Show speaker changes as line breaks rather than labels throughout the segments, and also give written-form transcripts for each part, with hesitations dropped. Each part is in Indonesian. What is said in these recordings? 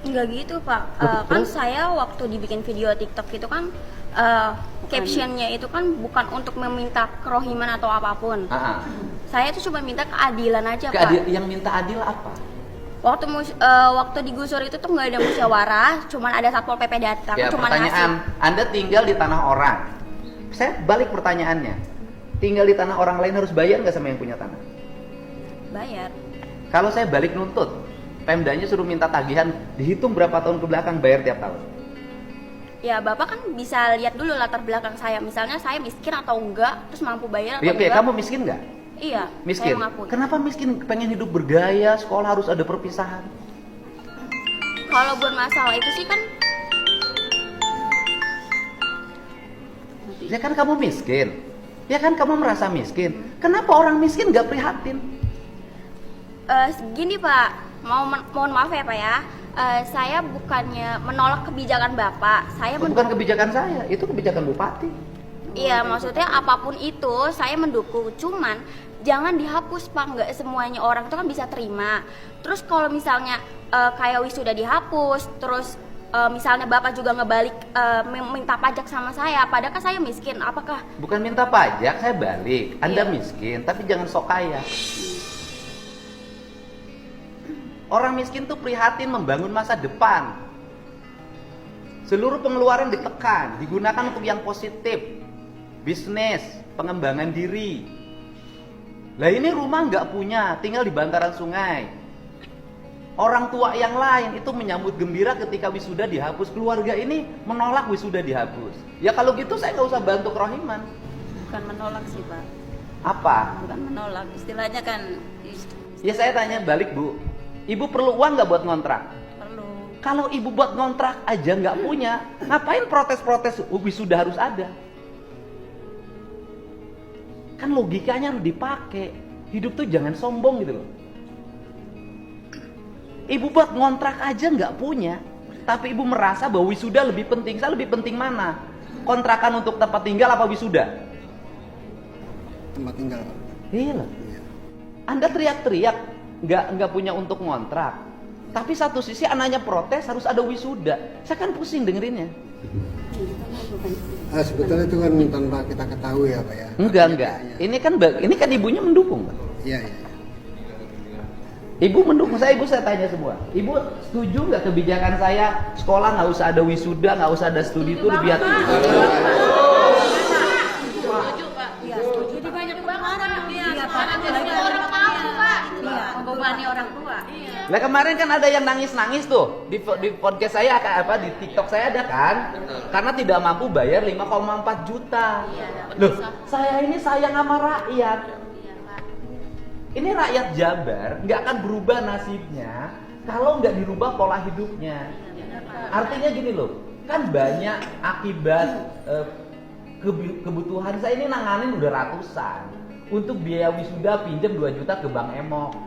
Enggak gitu Pak. Kan saya waktu dibikin video TikTok itu kan captionnya itu kan bukan untuk meminta kerohiman atau apapun. Saya tuh cuma minta keadilan aja Pak.
Yang minta adil apa?
Waktu digusur itu tuh nggak ada musyawarah, cuman ada satpol PP datang,
Ya,
cuman
pertanyaan,
ngasih.
Anda tinggal di tanah orang. Saya balik pertanyaannya. Tinggal di tanah orang lain harus bayar nggak sama yang punya tanah?
Bayar.
Kalau saya balik nuntut, Pemdanya suruh minta tagihan, dihitung berapa tahun ke belakang, bayar tiap tahun.
Ya Bapak kan bisa lihat dulu latar belakang saya. Misalnya saya miskin atau enggak, terus mampu bayar atau
Oke,
enggak.
kamu miskin nggak?
Iya,
Miskin.
saya mengakui.
Kenapa miskin? Pengen hidup bergaya, sekolah harus ada perpisahan.
Kalau buat masalah itu sih kan
Ya kan kamu miskin. Ya kan kamu merasa miskin. Kenapa orang miskin nggak prihatin?
gini Pak, mohon maaf ya Pak ya. Saya bukannya menolak kebijakan Bapak. Saya
Bukan kebijakan saya, itu kebijakan bupati.
Iya, maksudnya apapun itu saya mendukung. Cuman jangan dihapus Pak, nggak semuanya orang itu kan bisa terima. Terus kalau misalnya kayak wisuda dihapus, terus misalnya Bapak juga ngebalik minta pajak sama saya, padahal kan saya miskin. Apakah
Bukan minta pajak, saya balik. Anda
Iya.
miskin, tapi jangan sok kaya. Orang miskin tuh prihatin membangun masa depan. Seluruh pengeluaran ditekan, digunakan untuk yang positif. Bisnis, pengembangan diri. Lah ini rumah nggak punya, tinggal di bantaran sungai. Orang tua yang lain itu menyambut gembira ketika wisuda dihapus. Keluarga ini menolak wisuda dihapus. Ya kalau gitu saya nggak usah bantu kerohiman.
Bukan menolak sih Pak,
Apa?
bukan menolak, istilahnya kan
Ya saya tanya balik Bu, ibu perlu uang nggak buat ngontrak?
perlu.
Kalau ibu buat ngontrak aja nggak punya, ngapain protes-protes wisuda harus ada? Kan logikanya harus dipakai. Hidup tuh jangan sombong gitu loh. Ibu buat ngontrak aja nggak punya, tapi ibu merasa bahwa wisuda lebih penting. Saya lebih penting mana? Kontrakan untuk tempat tinggal apa wisuda?
Tempat tinggal.
Iya loh. Anda teriak-teriak nggak punya untuk ngontrak, tapi satu sisi anaknya protes harus ada wisuda. Saya kan pusing dengerinnya.
Sebetulnya itu kan tanpa kita ketahui ya Pak ya.
Enggak. Ini kan ibunya mendukung, Pak.
Iya.
Ibu mendukung saya, saya tanya semua. Ibu setuju nggak kebijakan saya sekolah nggak usah ada wisuda, nggak usah ada studi tour biar
Jadi banyak banget jadi orang mampu Pak. Iya, membebani orang tua.
Lah kemarin kan ada yang nangis-nangis tuh di podcast saya di TikTok saya ada kan? Karena tidak mampu bayar 5,4 juta. Loh, saya ini sayang sama rakyat. Ini rakyat Jabar nggak akan berubah nasibnya kalau nggak dirubah pola hidupnya. Artinya gini loh, kan banyak akibat kebutuhan saya ini nanganin udah ratusan. Untuk biaya wisuda pinjam 2 juta ke Bang Emok.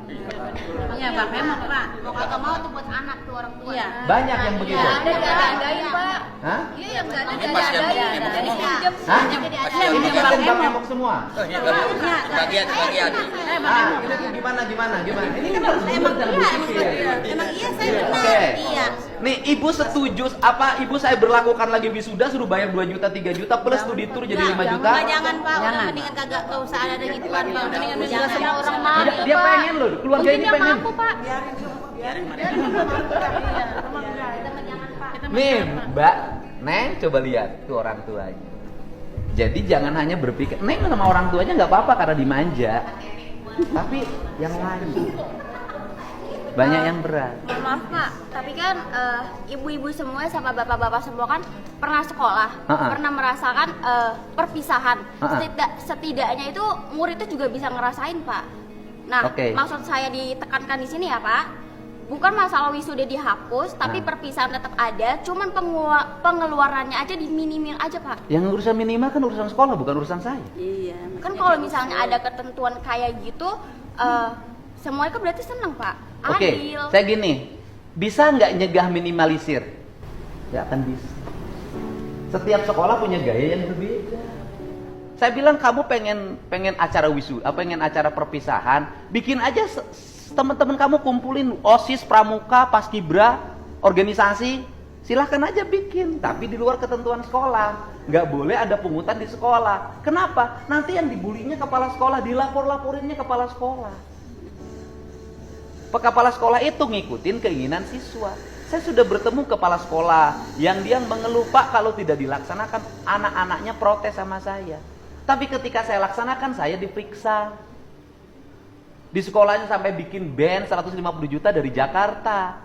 Iya Bang, memang Pak.
mau kagak mau tuh buat anak tuh orang tua.
Iya.
Banyak yang begitu.
Ada-adain Pak.
Hah?
Iya, yang enggak ada
Ini pas yang
ada-adain.
Bang
Jadi
Emok.
pinjam.
Hah?
Jadi
Ini
ada-adain.
kan Bang Emok semua.
Bagian.
Ini gimana? Ini kan harus benar cara berpikir.
Emang iya saya
Oke.
benar. Iya.
Nih ibu setuju apa ibu saya berlakukan lagi wisuda suruh bayar 2 juta 3 juta plus studi tour jadi 5 juta?
Enggak, jangan Pak. Udah mendingan kagak usah ada gituan Pak. Mendingan udah semua orang mau.
Dia pengen loh, keluarga ini pengen.
mampu Pak.
Nih Mbak, Neng coba lihat tuh orang tuanya. Jadi jangan hanya berpikir, Neng sama orang tuanya nggak apa-apa karena dimanja. Tapi yang lain banyak yang berat.
Mohon maaf Pak, tapi kan ibu-ibu semua sama bapak-bapak semua kan pernah sekolah, pernah merasakan perpisahan. Setidaknya itu murid itu juga bisa ngerasain Pak. Nah, maksud saya ditekankan di sini ya Pak, bukan masalah wisuda dihapus, tapi perpisahan tetap ada, cuman pengeluarannya aja diminimin aja Pak.
Yang urusan minimal kan urusan sekolah, bukan urusan saya.
Iya.
Kan kalau misalnya ada ketentuan kayak gitu, semuanya kan berarti seneng Pak.
Oke,
Adil.
saya gini, bisa nggak nyegah minimalisir? Ya akan bisa. Setiap sekolah punya gaya yang berbeda. Saya bilang kamu pengen acara wisuda, pengen acara perpisahan, bikin aja teman-teman kamu kumpulin OSIS, Pramuka, Paskibra, organisasi, silahkan aja bikin, tapi di luar ketentuan sekolah. Nggak boleh ada pungutan di sekolah. Kenapa? Nanti yang dibulinya kepala sekolah, dilapor-laporinnya kepala sekolah. Kepala sekolah itu ngikutin keinginan siswa. Saya sudah bertemu kepala sekolah yang dia mengeluh, Pak, kalau tidak dilaksanakan anak-anaknya protes sama saya. Tapi ketika saya laksanakan, saya diperiksa. Di sekolahnya sampai bikin band 150 juta dari Jakarta.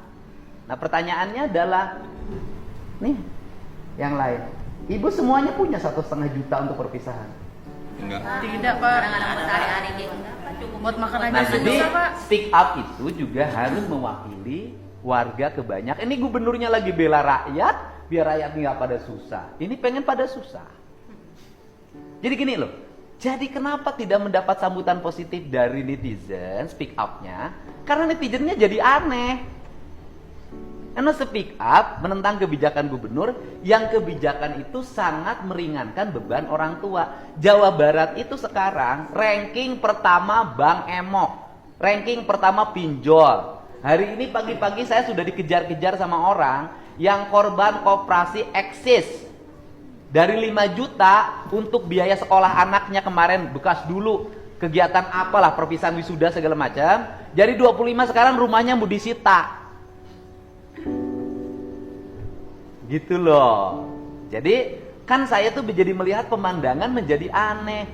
Nah pertanyaannya adalah, nih yang lain, ibu semuanya punya 1,5 juta untuk perpisahan?
Enggak.
Tidak, Pak. Sehari-hari cukup buat makan aja
Nah jadi
susah, Pak.
speak up itu juga harus mewakili warga kebanyakan. Ini gubernurnya lagi bela rakyat, biar rakyat nggak pada susah. Ini pengen pada susah. Jadi gini loh, jadi kenapa tidak mendapat sambutan positif dari netizen speak up-nya? Karena netizennya jadi aneh. Karena speak up menentang kebijakan gubernur, yang kebijakan itu sangat meringankan beban orang tua. Jawa Barat itu sekarang ranking pertama Bank Emok, ranking pertama pinjol. Hari ini pagi-pagi saya sudah dikejar-kejar sama orang yang korban koperasi eksis. Dari 5 juta untuk biaya sekolah anaknya kemarin, bekas dulu kegiatan apalah, perpisahan wisuda segala macam. Jadi 25 sekarang rumahnya mau disita. Gitu loh. Jadi kan saya tuh menjadi melihat pemandangan menjadi aneh.